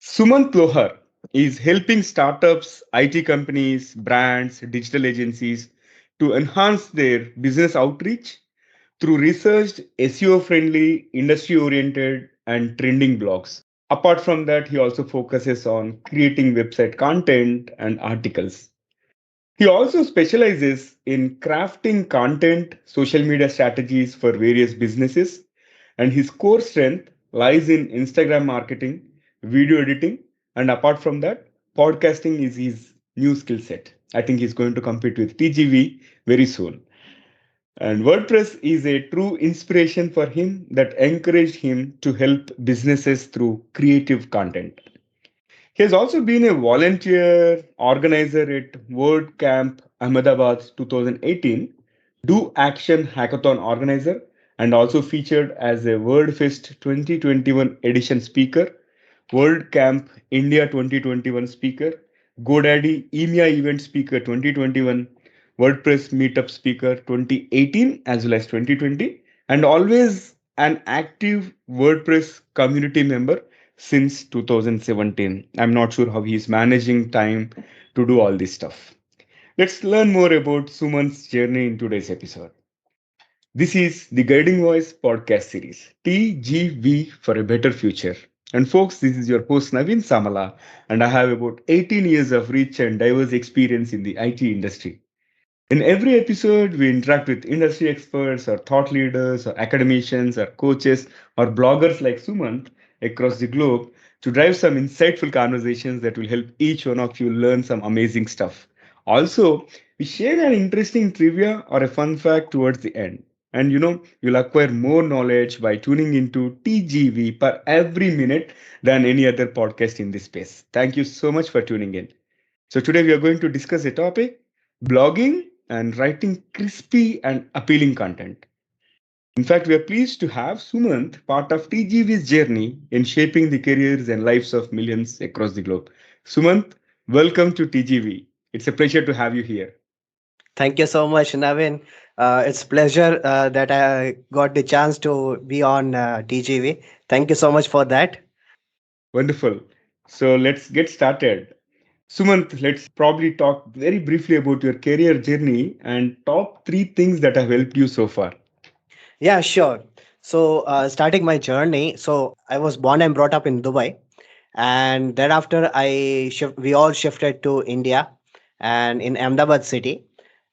Sumant Lohar is helping startups, IT companies, brands, digital agencies to enhance their business outreach through researched, SEO friendly, industry oriented, and trending blogs. Apart from that, he also focuses on creating website content and articles. He also specializes in crafting content, social media strategies for various businesses, and his core strength lies in Instagram marketing, video editing, and apart from that, podcasting is his new skill set. I think he's going to compete with TGV very soon. And WordPress is a true inspiration for him that encouraged him to help businesses through creative content. He has also been a volunteer organizer at WordCamp Ahmedabad 2018, Do Action Hackathon organizer, and also featured as a WordFest 2021 edition speaker, WordCamp India 2021 speaker, GoDaddy EMEA event speaker 2021, WordPress meetup speaker 2018 as well as 2020, and always an active WordPress community member since 2017. I'm not sure how he's managing time to do all this stuff. Let's learn more about Sumant's journey in today's episode. This is the Guiding Voice podcast series, TGV for a Better Future. And folks, this is your host Naveen Samala, and I have about 18 years of rich and diverse experience in the IT industry. In every episode, we interact with industry experts or thought leaders or academicians or coaches or bloggers like Sumant across the globe to drive some insightful conversations that will help each one of you learn some amazing stuff. Also, we share an interesting trivia or a fun fact towards the end. And you'll acquire more knowledge by tuning into TGV per every minute than any other podcast in this space. Thank you so much for tuning in. So, today we are going to discuss a topic blogging and writing crispy and appealing content. In fact, we are pleased to have Sumant part of TGV's journey in shaping the careers and lives of millions across the globe. Sumant, welcome to TGV. It's a pleasure to have you here. Thank you so much, Navin. It's pleasure that I got the chance to be on TGV. Thank you so much for that. Wonderful. So let's get started. Sumant, let's probably talk very briefly about your career journey and top three things that have helped you so far. Yeah, sure. So, starting my journey, so I was born and brought up in Dubai, and thereafter we all shifted to India and in Ahmedabad city.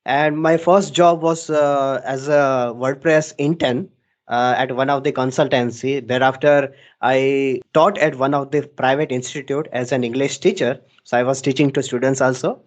And my first job was as a WordPress intern at one of the consultancy. Thereafter, I taught at one of the private institute as an English teacher. So I was teaching to students also.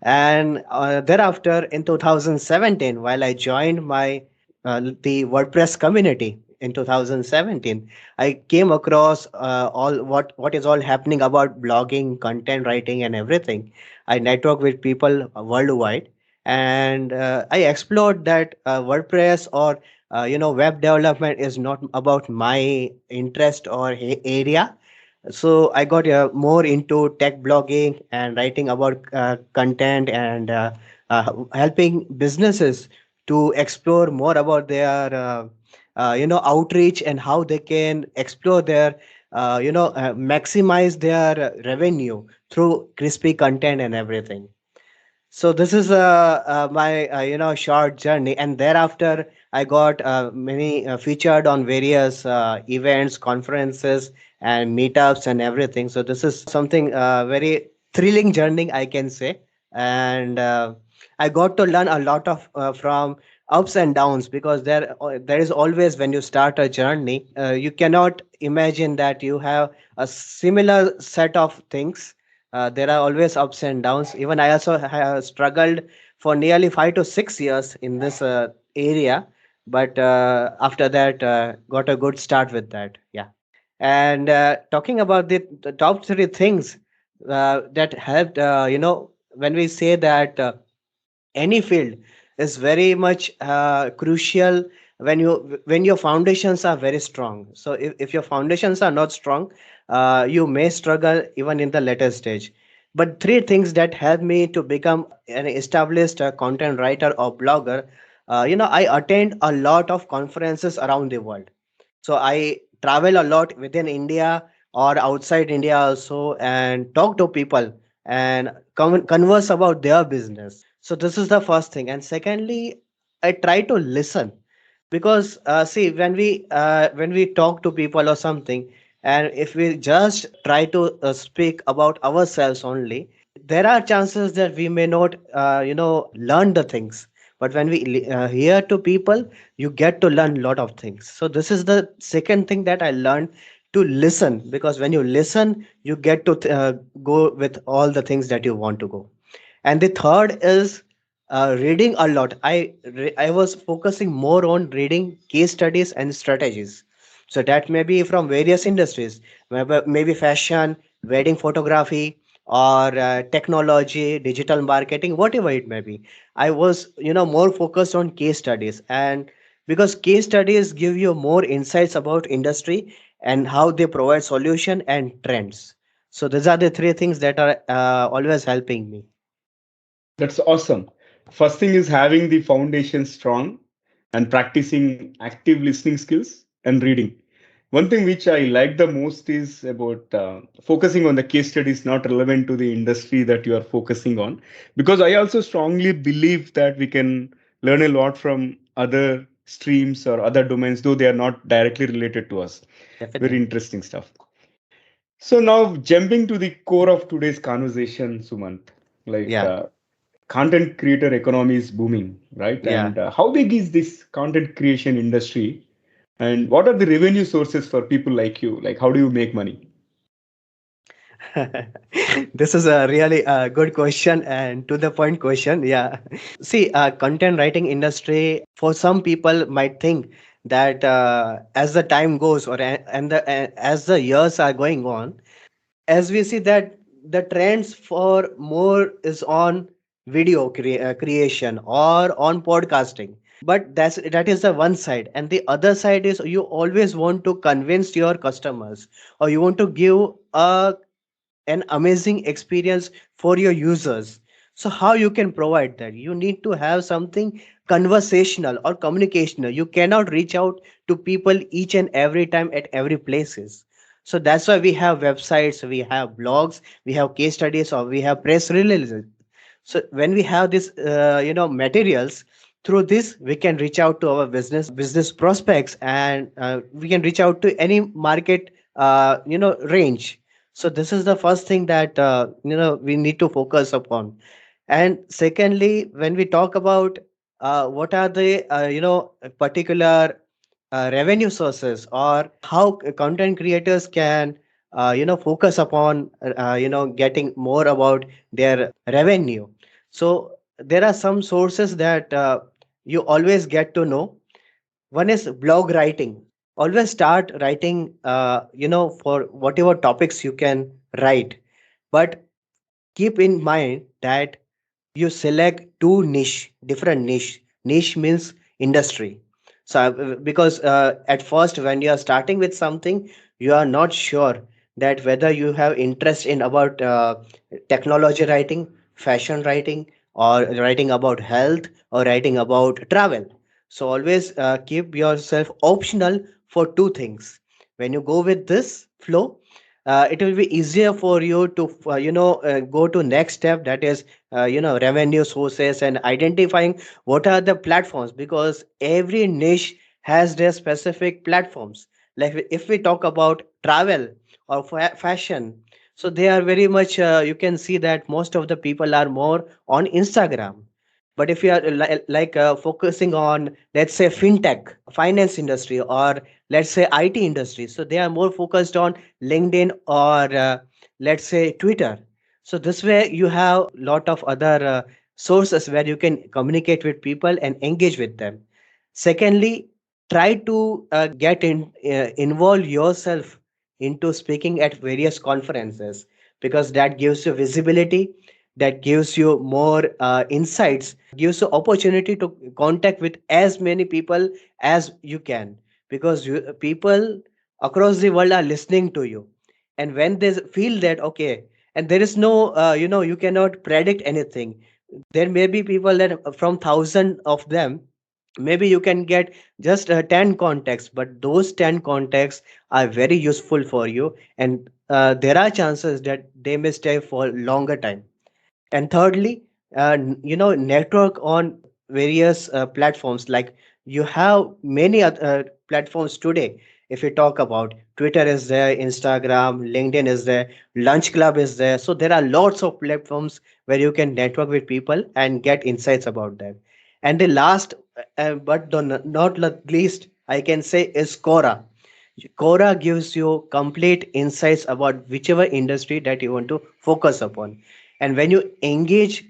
And thereafter, in 2017, while I joined the WordPress community in 2017, I came across all what is all happening about blogging, content writing, and everything. I network with people worldwide, and I explored that WordPress or web development is not about my interest or area. So I got more into tech blogging and writing about content and helping businesses to explore more about their outreach and how they can explore their maximize their revenue through crispy content and everything. So this is my short journey, and thereafter I got many featured on various events, conferences, and meetups and everything. So this is something very thrilling journey, I can say, and I got to learn a lot of from ups and downs, because there is always, when you start a journey, you cannot imagine that you have a similar set of things. There are always ups and downs. Even I also have struggled for nearly 5 to 6 years in this area, but after that, got a good start with that. Yeah. And talking about the top three things that helped, when we say that any field is very much crucial when your foundations are very strong. So if your foundations are not strong, you may struggle even in the later stage. But three things that helped me to become an established content writer or blogger. I attend a lot of conferences around the world. So I travel a lot within India, or outside India also, and talk to people and converse about their business. So this is the first thing. And secondly, I try to listen, because see, when we talk to people or something, and if we just try to speak about ourselves only, there are chances that we may not learn the things. But when we hear to people, you get to learn a lot of things. So this is the second thing that I learned, to listen, because when you listen, you get to go with all the things that you want to go. And the third is reading a lot. I was focusing more on reading case studies and strategies. So that may be from various industries, maybe fashion, wedding photography, or technology, digital marketing, whatever it may be. I was more focused on case studies, and because case studies give you more insights about industry and how they provide solution and trends. So these are the three things that are always helping me. That's awesome. First thing is having the foundation strong and practicing active listening skills and reading. One thing which I like the most is about focusing on the case studies not relevant to the industry that you are focusing on. Because I also strongly believe that we can learn a lot from other streams or other domains, though they are not directly related to us. Very Definitely. interesting stuff. So now jumping to the core of today's conversation, Sumant, like Yeah. content creator economy is booming, right? Yeah. And how big is this content creation industry? And what are the revenue sources for people like you? Like, how do you make money? This is a really good question and to the point question. Yeah. See, content writing industry, for some people might think that as the time goes, or as the years are going on, as we see that the trends for more is on video creation or on podcasting. But that is the one side, and the other side is you always want to convince your customers, or you want to give a an amazing experience for your users. So how you can provide that? You need to have something conversational or communicational. You cannot reach out to people each and every time at every places. So that's why we have websites, we have blogs, we have case studies, or we have press releases. So when we have this materials, through this we can reach out to our business prospects, and we can reach out to any market range. So this is the first thing that we need to focus upon. And secondly, when we talk about what are the particular revenue sources, or how content creators can focus upon getting more about their revenue. So there are some sources that you always get to know. One is blog writing. Always start writing for whatever topics you can write, but keep in mind that you select two different niche means industry. So because at first when you are starting with something, you are not sure that whether you have interest in about technology writing, fashion writing, or writing about health, or writing about travel. So always keep yourself optional for two things. When you go with this flow, it will be easier for you to go to next step, that is revenue sources and identifying what are the platforms, because every niche has their specific platforms. Like if we talk about travel or fashion, so they are very much you can see that most of the people are more on Instagram. But if you are focusing on, let's say, fintech, finance industry, or let's say IT industry, so they are more focused on LinkedIn, or let's say Twitter. So this way you have lot of other sources where you can communicate with people and engage with them. Secondly, try to get involve yourself into speaking at various conferences, because that gives you visibility, that gives you more insights, gives you opportunity to contact with as many people as you can, because people across the world are listening to you. And when they feel that, okay, and there is no you cannot predict anything. There may be people that from thousand of them, Maybe you can get just 10 contacts, but those 10 contacts are very useful for you, and there are chances that they may stay for longer time. And thirdly, network on various platforms. Like, you have many other platforms today. If you talk about Twitter is there, Instagram, LinkedIn is there, Lunch Club is there. So there are lots of platforms where you can network with people and get insights about them. And the last, but not least, I can say, is Quora. Quora gives you complete insights about whichever industry that you want to focus upon. And when you engage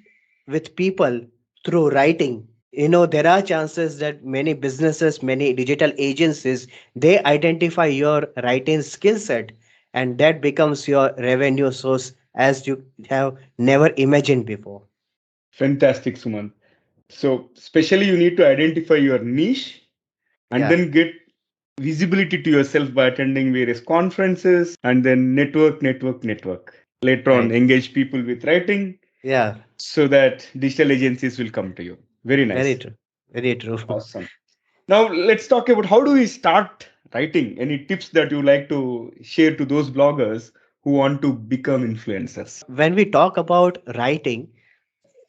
with people through writing, there are chances that many businesses, many digital agencies, they identify your writing skill set, and that becomes your revenue source as you have never imagined before. Fantastic, Sumant. So, especially you need to identify your niche and Yeah, then get visibility to yourself by attending various conferences and then network. Later on, right. engage people with writing Yeah, so that digital agencies will come to you. Very very nice. true. Very true. Awesome. Now, let's talk about how do we start writing? Any tips that you like to share to those bloggers who want to become influencers? When we talk about writing,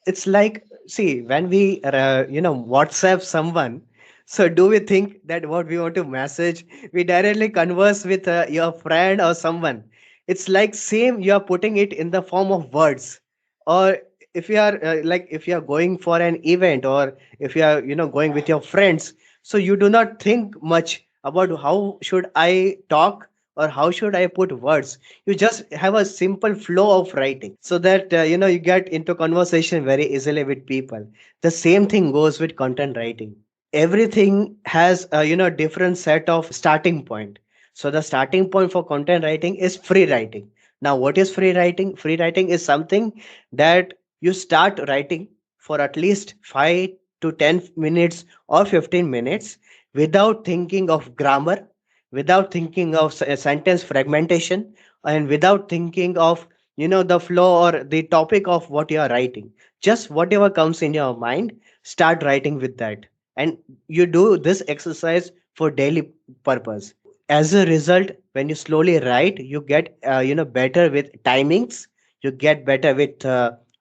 it's like, see, when we WhatsApp someone, so do we think that what we want to message, we directly converse with your friend or someone? It's like same, you are putting it in the form of words. Or if you are if you are going for an event, or if you are going with your friends, so you do not think much about how should I talk or how should I put words. You just have a simple flow of writing, so that you get into conversation very easily with people. The same thing goes with content writing. Everything has a different set of starting point. So the starting point for content writing is free writing. Now, what is free writing? Free writing is something that you start writing for at least 5 to 10 minutes or 15 minutes, without thinking of grammar, without thinking of sentence fragmentation, and without thinking of the flow or the topic of what you are writing. Just whatever comes in your mind, start writing with that. And you do this exercise for daily purpose. As a result, when you slowly write, you get better with timings, you get better with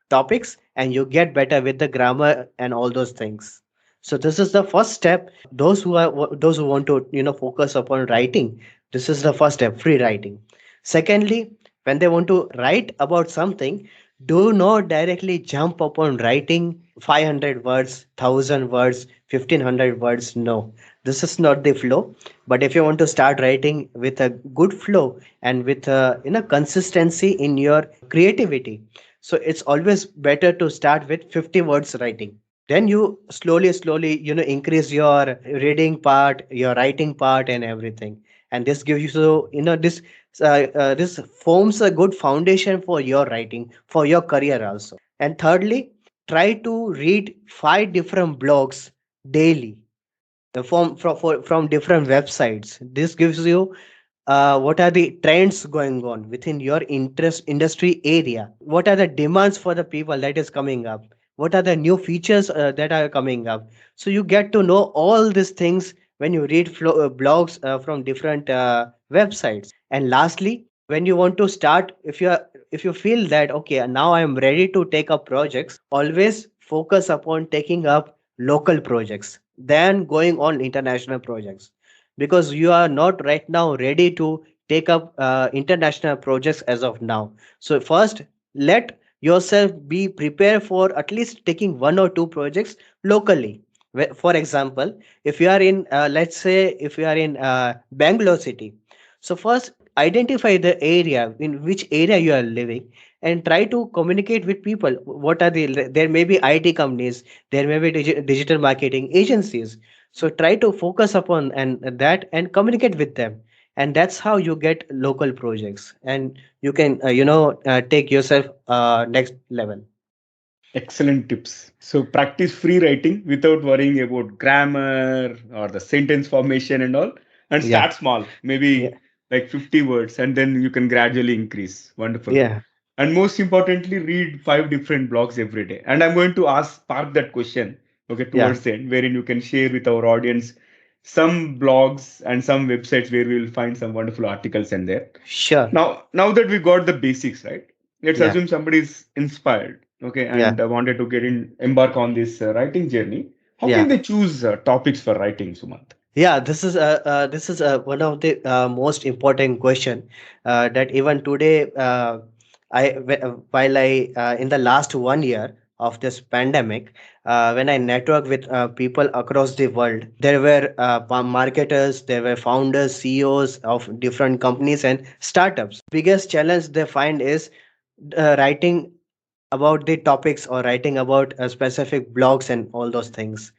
topics, and you get better with the grammar and all those things. So this is the first step. Those who want to focus upon writing, this is the first step, free writing. Secondly, when they want to write about something, do not directly jump upon writing 500 words, 1000 words, 1500 words. No, this is not the flow. But if you want to start writing with a good flow and with consistency in your creativity, so it's always better to start with 50 words writing. Then you slowly increase your reading part, your writing part, and everything. And this gives you, so this forms a good foundation for your writing, for your career also. And thirdly, try to read 5 different blogs daily, from different websites. This gives you what are the trends going on within your interest industry area, what are the demands for the people that is coming up, what are the new features that are coming up. So you get to know all these things when you read blogs from different websites. And lastly, when you want to start, if you feel that okay, now I am ready to take up projects, always focus upon taking up local projects than going on international projects, because you are not right now ready to take up international projects as of now. So first, let yourself be prepared for at least taking 1 or 2 projects locally. For example, if you are in let's say if you are in Bangalore city, so first identify the area in which area you are living, and try to communicate with people. What are there may be IT companies, there may be digital marketing agencies. So try to focus upon and that and communicate with them. And that's how you get local projects, and you can take yourself next level. Excellent tips. So practice free writing without worrying about grammar or the sentence formation and all. And Yeah, start small, yeah, maybe like 50 words, and then you can gradually increase. Wonderful. yeah. And most importantly, read 5 different blogs every day. And I'm going to ask Park that question. okay, Yeah, towards the end, wherein you can share with our audience some blogs and some websites where we will find some wonderful articles in there. sure. Now that we got the basics right, let's Yeah, assume somebody is inspired, okay, yeah, and wanted to get in embark on this writing journey. How yeah. can they choose topics for writing, Sumant? Yeah, this is one of the most important question that even today while I in the last 1 year of this pandemic, when I network with people across the world, there were marketers, there were founders, CEOs of different companies and startups. Biggest challenge they find is writing about the topics or writing about specific blogs and all those things.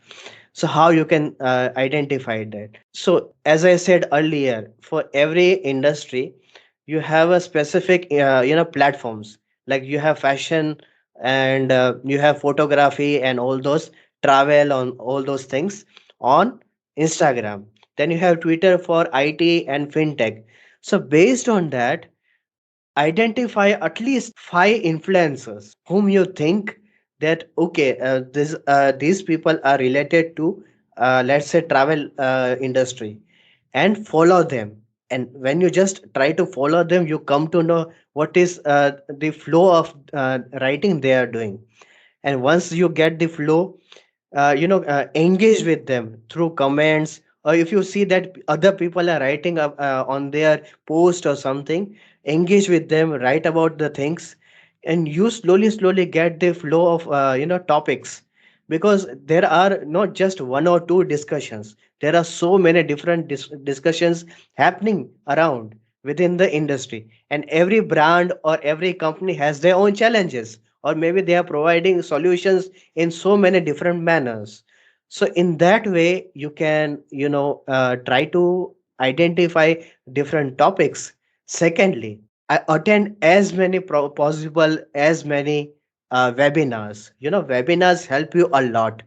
So how you can identify that? So as I said earlier, for every industry you have a specific platforms, like you have fashion and you have photography and all those, travel on all those things on Instagram. Then you have Twitter for IT and fintech. So based on that, identify at least five influencers whom you think that okay, these people are related to let's say travel industry, and follow them. And when you just try to follow them, you come to know what is the flow of writing they are doing. And once you get the flow, engage with them through comments, or if you see that other people are writing on their post or something, engage with them, write about the things, and you slowly get the flow of topics. Because there are not just one or two discussions, there are so many different discussions happening around within the industry, and every brand or every company has their own challenges, or maybe they are providing solutions in so many different manners. So in that way you can try to identify different topics. Secondly, I attend as many possible as many webinars. Webinars help you a lot,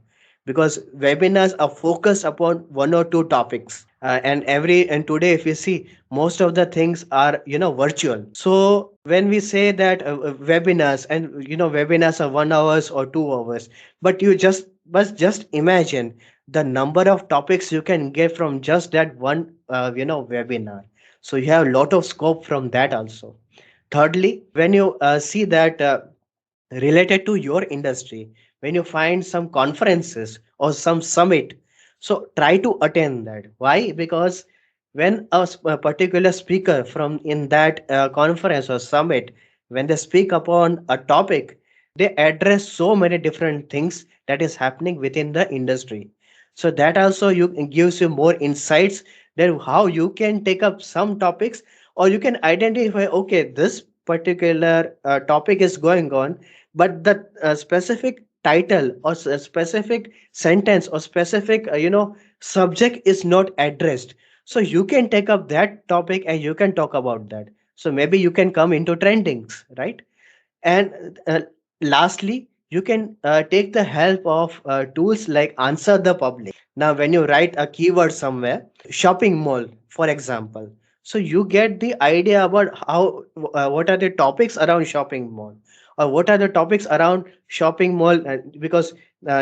because webinars are focused upon one or two topics, and today if you see, most of the things are virtual. So when we say that webinars, and webinars are 1 hours or 2 hours, but you just imagine the number of topics you can get from just that one webinar. So you have a lot of scope from that also. Thirdly, when you see that related to your industry, when you find some conferences or some summit, so try to attend that. Why? Because when a particular speaker from in that conference or summit, when they speak upon a topic, they address so many different things that is happening within the industry. So that also you gives you more insights that how you can take up some topics, or you can identify, okay, this particular topic is going on, but the specific title or specific sentence or specific subject is not addressed. So you can take up that topic and you can talk about that. So maybe you can come into trendings, right? And lastly, you can take the help of tools like Answer the Public. Now, when you write a keyword somewhere, shopping mall, for example, so you get the idea about how what are the topics around shopping mall, or what are the topics around shopping mall, because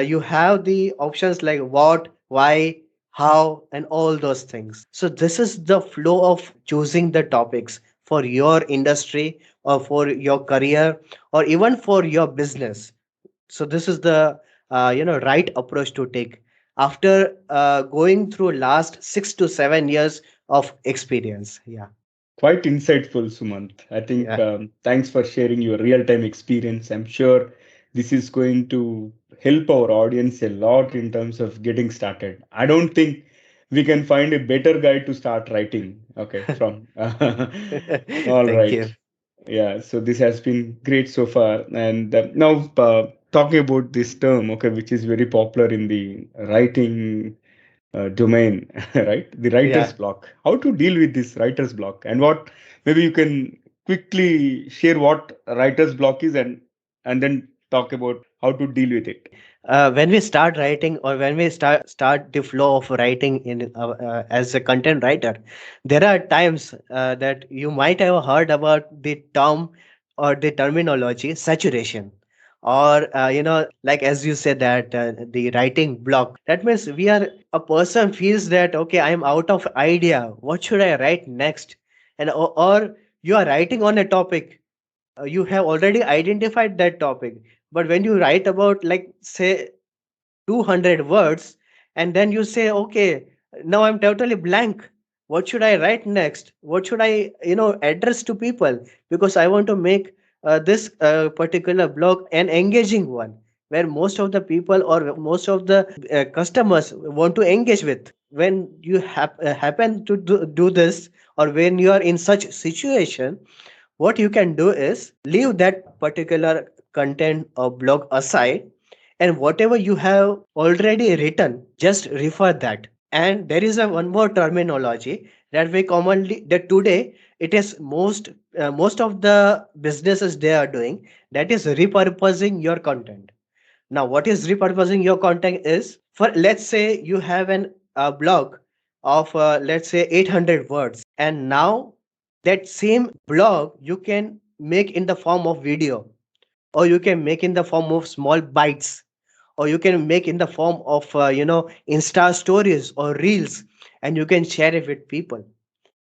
you have the options like what, why, how, and all those things. So this is the flow of choosing the topics for your industry or for your career or even for your business. So this is the right approach to take after going through last 6 to 7 years of experience. Yeah. Quite insightful, Sumant. I think Yeah. thanks for sharing your real time experience. I'm sure this is going to help our audience a lot in terms of getting started. I don't think we can find a better guide to start writing. Okay, from all Thank right. you. Yeah, so this has been great so far. And now, talking about this term, okay, which is very popular in the writing domain, right? The writer's Yeah. block. How to deal with this writer's block, and what maybe you can quickly share what writer's block is, and then talk about how to deal with it. When we start writing, or when we start the flow of writing in as a content writer, there are times that you might have heard about the term or the terminology saturation. or like as you said that the writing block, that means we are a person feels that okay, I am out of idea, what should I write next? And or you are writing on a topic, you have already identified that topic, but when you write about, like, say 200 words, and then you say okay, now I'm totally blank, what should I write next, what should I address to people, because I want to make this particular blog an engaging one, where most of the people or most of the customers want to engage with. When you happen to do this, or when you are in such situation, what you can do is leave that particular content or blog aside, and whatever you have already written, just refer that. And there is a one more terminology that we commonly, that today it is most of the businesses they are doing, that is repurposing your content. Now, what is repurposing your content is, for let's say you have an blog of let's say 800 words, and now that same blog you can make in the form of video, or you can make in the form of small bites, or you can make in the form of Insta stories or reels, and you can share it with people.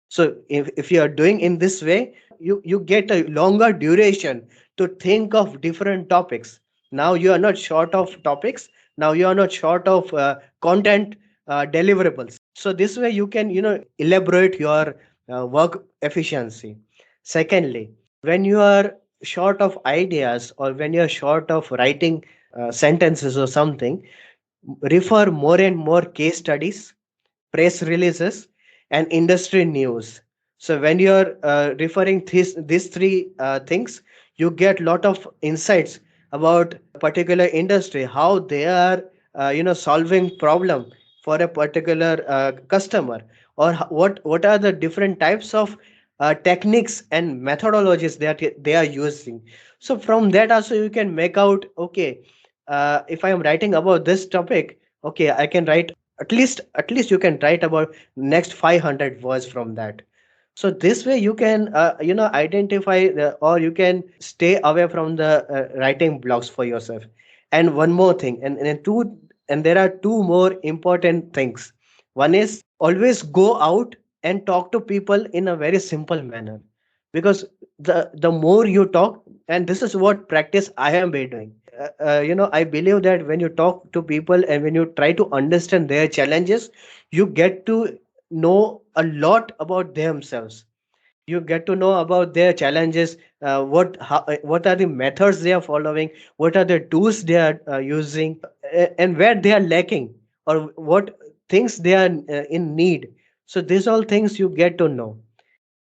So if you are doing in this way, you get a longer duration to think of different topics. Now you are not short of topics, now you are not short of content deliverables. So this way you can elaborate your work efficiency. Secondly, when you are short of ideas, or when you are short of writing sentences or something, refer more and more case studies, press releases, and industry news. So when you're referring these three things, you get lot of insights about particular industry, how they are solving problem for a particular customer, or what are the different types of techniques and methodologies that they are using. So from that also you can make out, okay, if I am writing about this topic, okay, I can write at least you can write about next 500 words from that. So this way you can identify or you can stay away from the writing blocks for yourself. And one more thing, and there are two more important things. One is always go out and talk to people in a very simple manner, because the more you talk, and this is what practice I have been doing, I believe that when you talk to people and when you try to understand their challenges, you get to know a lot about themselves. You get to know about their challenges, what are the methods they are following, what are the tools they are using, and where they are lacking, or what things they are in need. So these all things you get to know.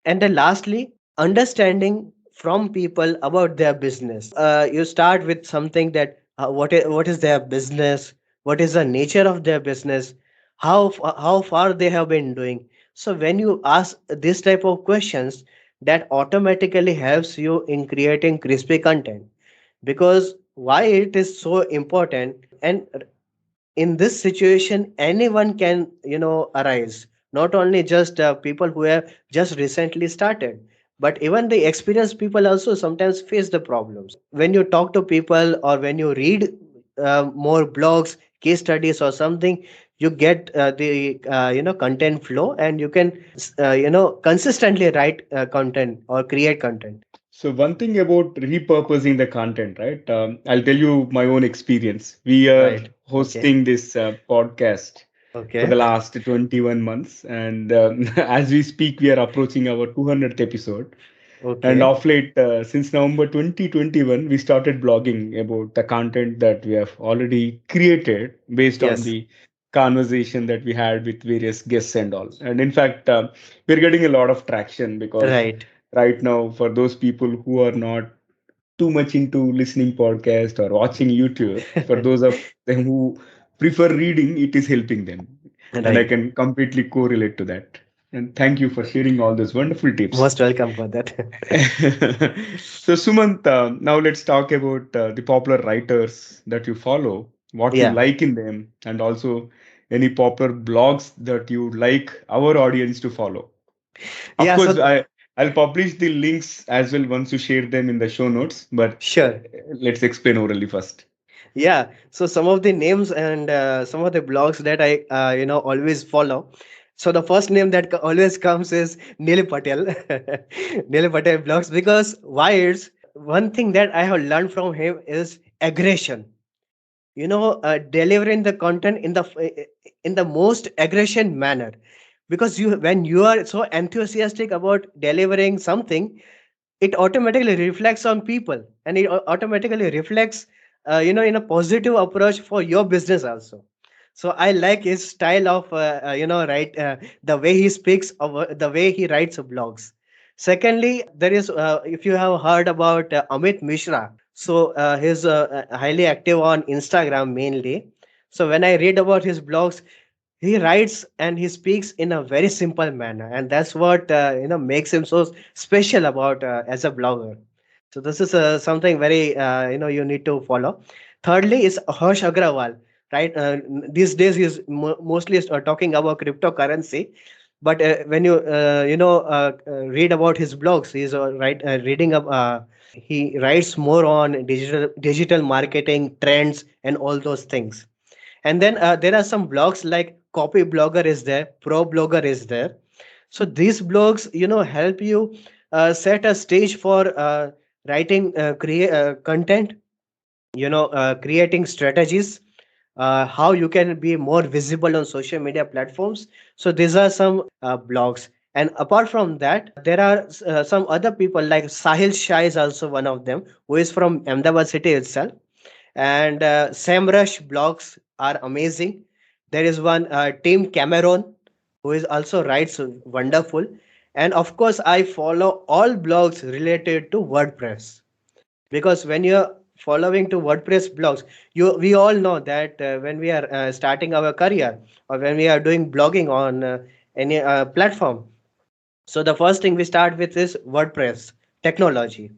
And then lastly, understanding from people about their business. You start with something that what is their business, what is the nature of their business, how far they have been doing. So when you ask this type of questions, that automatically helps you in creating crispy content. Because why it is so important, and in this situation anyone can arise, not only just people who have just recently started, but even the experienced people also sometimes face the problems. When you talk to people or when you read more blogs, case studies or something, you get the content flow, and you can consistently write content or create content. So one thing about repurposing the content, right? I'll tell you my own experience. We are Right. Okay. hosting this podcast for the Okay. last 21 months, and as we speak, we are approaching our 200th episode. And Okay. of late, since November 2021, we started blogging about the content that we have already created based on Yes. the conversation that we had with various guests and all. And in fact, we're getting a lot of traction because Right. right now, for those people who are not too much into listening podcast or watching YouTube, for those of them who prefer reading, it is helping them. And I Right. can completely correlate to that. And thank you for sharing all those wonderful tips. Most welcome for that. So, Sumant, now let's talk about the popular writers that you follow, what you Yeah. like in them, and also any popular blogs that you like our audience to follow. Of Yeah. course, So, I'll publish the links as well once you share them in the show notes. But Sure. let's explain orally first. Yeah. So some of the names and some of the blogs that I always follow. So the first name that always comes is Neil Patel. Neil Patel blogs, because why? It's one thing that I have learned from him is aggression. Delivering the content in the most aggression manner, because you when you are so enthusiastic about delivering something, it automatically reflects on people, and it automatically reflects in a positive approach for your business also. So I like his style of right, the way he speaks, of the way he writes blogs. Secondly, there is, if you have heard about Amit Mishra, so he's highly active on Instagram mainly. So when I read about his blogs, he writes and he speaks in a very simple manner, and that's what makes him so special about as a blogger. So this is something very you need to follow. Thirdly is Harsh Agrawal, right? These days he's mostly talking about cryptocurrency, but when you read about his blogs, he's reading up he writes more on digital marketing trends and all those things. And then there are some blogs like Copy Blogger is there, Pro Blogger is there. So these blogs help you set a stage for writing content, creating strategies, how you can be more visible on social media platforms. So these are some blogs. And apart from that, there are some other people like Sahil Shah is also one of them, who is from Ahmedabad city itself. And SEMrush blogs are amazing. There is one Tim Cameron, who is also writes wonderful. And of course, I follow all blogs related to WordPress, because when you're following to WordPress blogs, we all know that when we are starting our career, or when we are doing blogging on any platform, so the first thing we start with is WordPress technology.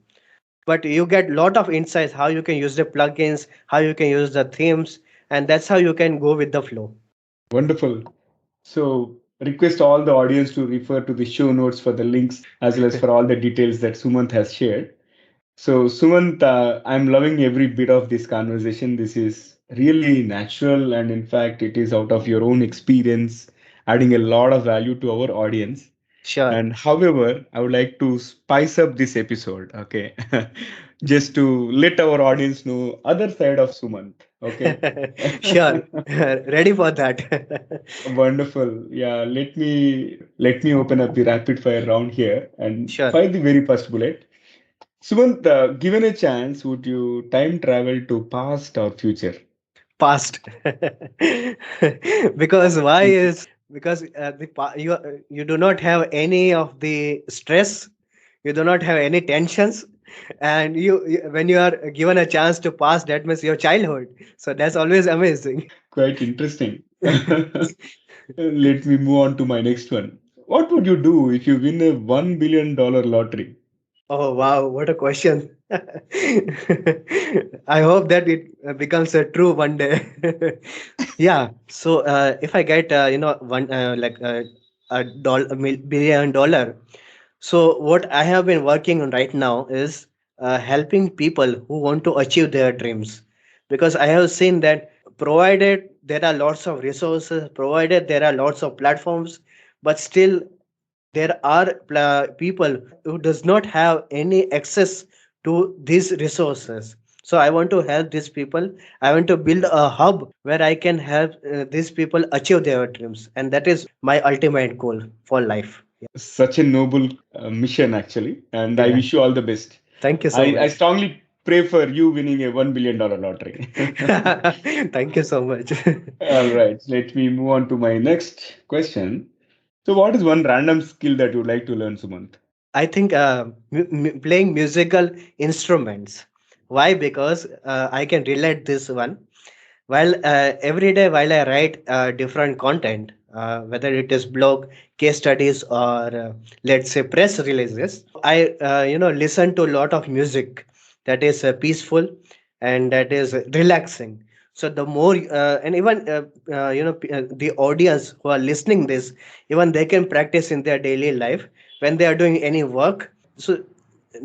But you get lot of insights how you can use the plugins, how you can use the themes, and that's how you can go with the flow. Wonderful. So, request all the audience to refer to the show notes for the links as well as for all the details that Sumant has shared. So, Sumant, I'm loving every bit of this conversation. This is really natural, and in fact, it is out of your own experience, adding a lot of value to our audience. Sure. And however, I would like to spice up this episode, okay? Just to let our audience know other side of Sumant, okay? Sure. Ready for that. Wonderful. Yeah, let me open up the rapid fire round here and Sure. fire the very first bullet. Sumant, given a chance, would you time travel to past or future? Past. Because why is because you do not have any of the stress, you do not have any tensions, and when you are given a chance to pass, that means your childhood. So that's always amazing. Quite interesting. Let me move on to my next one. What would you do if you win a $1 billion lottery? Oh wow, what a question. I hope that it becomes a true one day. Yeah. So if I get one $1 billion, so what I have been working on right now is helping people who want to achieve their dreams, because I have seen that provided there are lots of resources, provided there are lots of platforms, but still there are people who does not have any access to these resources. So I want to help these people. I want to build a hub where I can help these people achieve their dreams, and that is my ultimate goal for life. Such a noble mission, actually, and I Yeah. wish you all the best. Thank you so I much. strongly pray for you winning a $1 billion lottery. Thank you so much. All right, let me move on to my next question. So, what is one random skill that you would like to learn, Sumant? I think playing musical instruments. Why? Because I can relate this one. While every day while I write different content, whether it is blog, case studies, or let's say press releases, I listen to a lot of music that is peaceful and that is relaxing. So the more and even the audience who are listening this, even they can practice in their daily life. when they are doing any work. So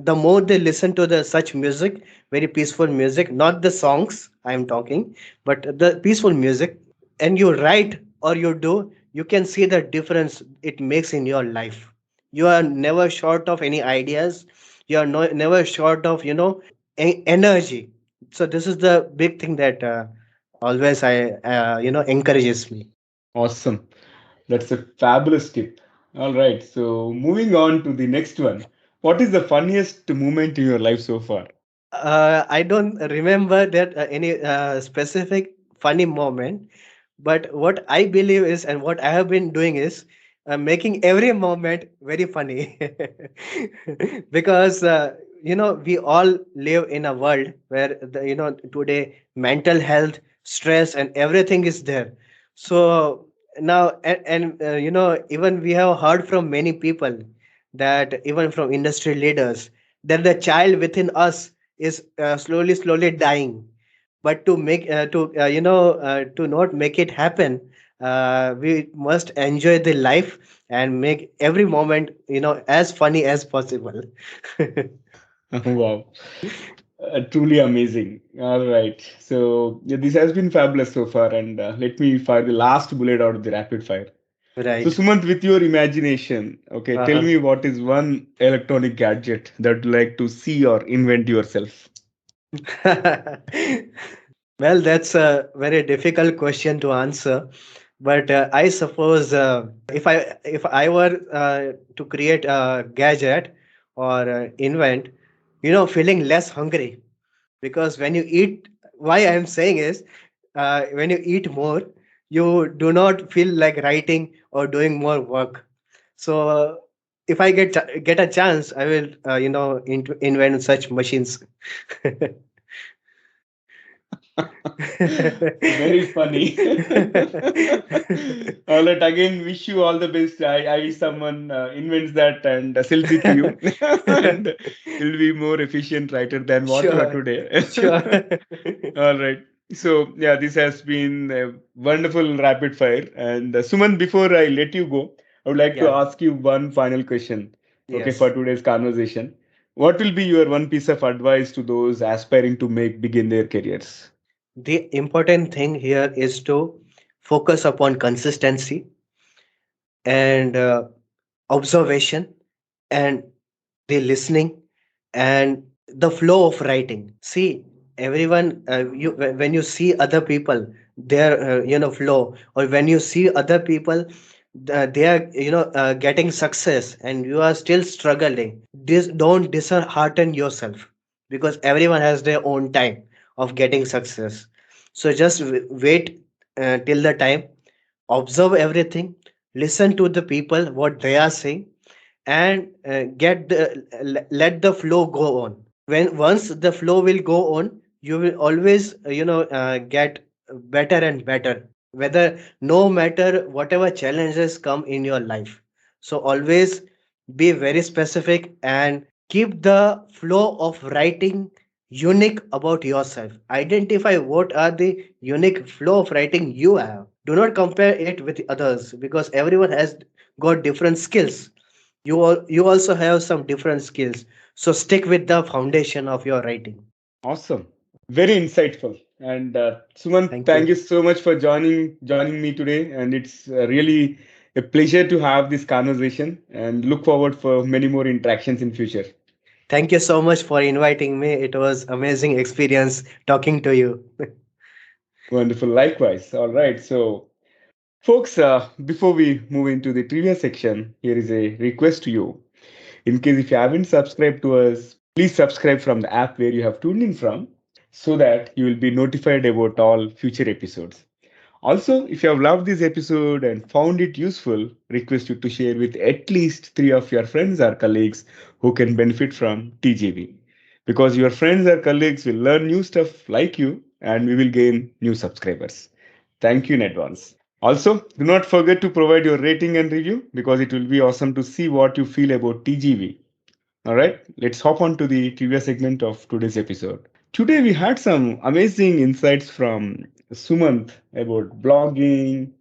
the more they listen to the such music, very peaceful music, not the songs I am talking, but the peaceful music, and you write or you do, you can see the difference it makes in your life. You are never short of any ideas. You are never short of energy. So this is the big thing that always I encourages me. Awesome. That's a fabulous tip. All right. So moving on to the next one. What is the funniest moment in your life so far? I don't remember that any specific funny moment, but what I believe is, and what I have been doing is making every moment very funny, because we all live in a world where today mental health, stress, and everything is there. So now, and even we have heard from many people, that even from industry leaders, that the child within us is slowly dying. But to make to not make it happen, we must enjoy the life and make every moment as funny as possible. Wow. Truly amazing. All right. So yeah, this has been fabulous so far. And let me fire the last bullet out of the rapid fire. So, Right. Sumant, with your imagination, okay, tell Uh-huh. me what is one electronic gadget that you like to see or invent yourself? Well, that's a very difficult question to answer, but I suppose if I were to create a gadget or invent, feeling less hungry, because when you eat, why I am saying is, when you eat more, you do not feel like writing or doing more work. So if I get a chance, I will invent such machines. Very funny. All right, again, wish you all the best. I wish someone invents that and sells it to you, and you'll be more efficient writer than what you are Sure, today. sure. All right. So yeah, this has been a wonderful rapid fire. And Suman, before I let you go, I would like to Yeah. ask you one final question. Okay, for Yes. today's conversation, what will be your one piece of advice to those aspiring to begin their careers? The important thing here is to focus upon consistency and observation and the listening and the flow of writing. See, everyone, when you see other people, their flow, or when you see other people, they are getting success and you are still struggling. Don't dishearten yourself, because everyone has their own time of getting success. So just wait till the time, observe everything, listen to the people what they are saying, and let the flow go on. When once the flow will go on, you will always get better and better, whether no matter whatever challenges come in your life. So always be very specific and keep the flow of writing unique about yourself. Identify what are the unique flow of writing you have. Do not compare it with others, because everyone has got different skills. You also have some different skills, so stick with the foundation of your writing. Awesome. Very insightful. And Suman, Thank thank you. you so much for joining me today. And it's really a pleasure to have this conversation and look forward for many more interactions in future. Thank you so much for inviting me. It was amazing experience talking to you. Wonderful. Likewise. All right. So, folks, before we move into the trivia section, here is a request to you. In case if you haven't subscribed to us, please subscribe from the app where you have tuned in from so that you will be notified about all future episodes. Also, if you have loved this episode and found it useful, request you to share with at least three of your friends or colleagues who can benefit from TGV. Because your friends or colleagues will learn new stuff like you and we will gain new subscribers. Thank you in advance. Also, do not forget to provide your rating and review because it will be awesome to see what you feel about TGV. All right, let's hop on to the trivia segment of today's episode. Today we had some amazing insights from Sumant about blogging,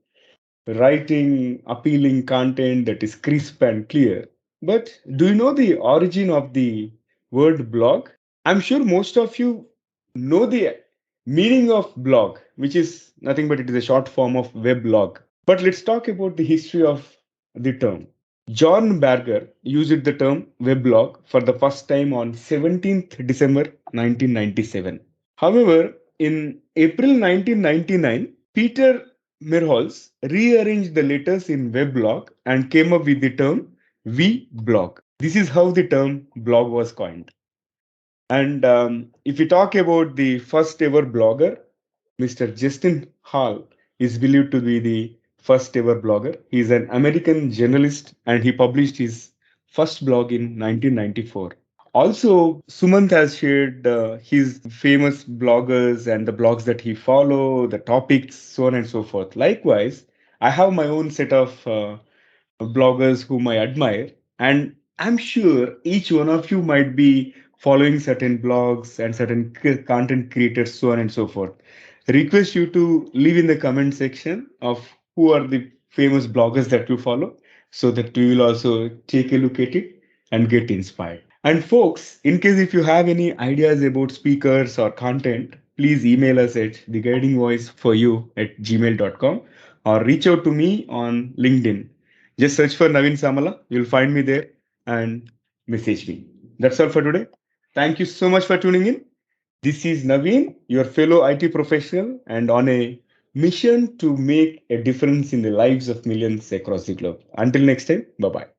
writing appealing content that is crisp and clear. But do you know the origin of the word blog? I'm sure most of you know the meaning of blog, which is nothing but it is a short form of weblog. But let's talk about the history of the term. John Berger used the term weblog for the first time on 17th December 1997. However, in April 1999, Peter Merholz rearranged the letters in weblog and came up with the term vblog. This is how the term blog was coined. And if we talk about the first ever blogger, Mr. Justin Hall is believed to be the first ever blogger. He is an American journalist and he published his first blog in 1994. Also, Sumant has shared his famous bloggers and the blogs that he follow, the topics, so on and so forth. Likewise, I have my own set of bloggers whom I admire. And I'm sure each one of you might be following certain blogs and certain content creators, so on and so forth. Request you to leave in the comment section of who are the famous bloggers that you follow so that we will also take a look at it and get inspired. And folks, in case if you have any ideas about speakers or content, please email us at theguidingvoice4you@gmail.com or reach out to me on LinkedIn. Just search for Naveen Samala. You'll find me there and message me. That's all for today. Thank you so much for tuning in. This is Naveen, your fellow IT professional, and on a mission to make a difference in the lives of millions across the globe. Until next time, bye bye.